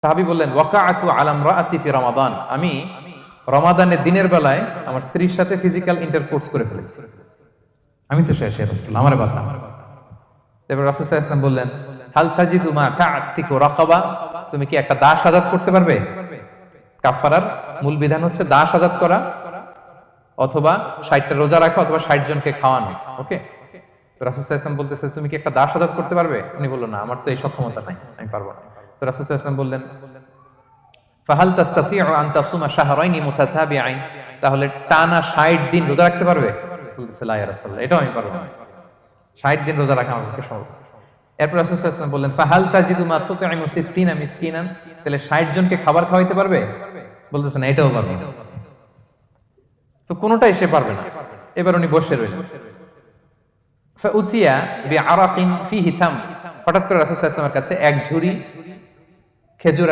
সাহাবী বললেন ওয়াকাআতু আলা ইমরাআতি ফি রমাদান, আমি রমাদানের দিনের বেলায় আমার স্ত্রীর সাথে ফিজিক্যাল ইন্টারকোর্স করে ফেলেছি। আমি তো শেষ, ইয়া রাসূলুল্লাহ আমারে বাঁচান। এবার রাসূল সাল্লাল্লাহু আলাইহি ওয়াসাল্লাম বললেন হাল তাজিদু মা তা'তিকু রাকাবা, তুমি কি একটা দাস আযাদ করতে পারবে? কাফারার মূল বিধান হচ্ছে দাস আযাদ করা অথবা 60টা রোজা রাখা অথবা 60 জনকে খাওয়ানো। ওকে, তো রাসূল সাল্লাল্লাহু আলাইহি ওয়াসাল্লাম বলতেছে তুমি কি একটা দাস আযাদ করতে পারবে? উনি বলল না, আমার তো এই সক্ষমতা নাই, আমি পারবো না। তো রাসূল সাল্লাল্লাহু আলাইহি ওয়াসাল্লাম বললেন ফাহাল তাস্তাতিউ আন তাসুমা শাহরাইনি মুতাতাবিআইন, তাহলে টানা 60 দিন রোজা রাখতে পারবে? বলতেছে লা ইয়া রাসূলুল্লাহ, এটাও আমি পারবো না, 60 দিন রোজা রাখা আমার পক্ষে সম্ভব না। এরপর রাসূল সাল্লাল্লাহু আলাইহি ওয়াসাল্লাম বললেন ফাহাল তাজিদু মা তুতঈমু 60 মিসকিনান, তাহলে 60 জনকে খাবার খাওয়াইতে পারবে? বলতেছে না, এটাও পারবো না। তো কোনোটাই সে পারবে না। এবার উনি বসে রইলেন। ফাউতিয়া বিআরাকিন ফিহি তাম, হঠাৎ করে রাসূল সাল্লাল্লাহু আলাইহি ওয়াসাল্লামের কাছে এক ঝুড়ি খেজুর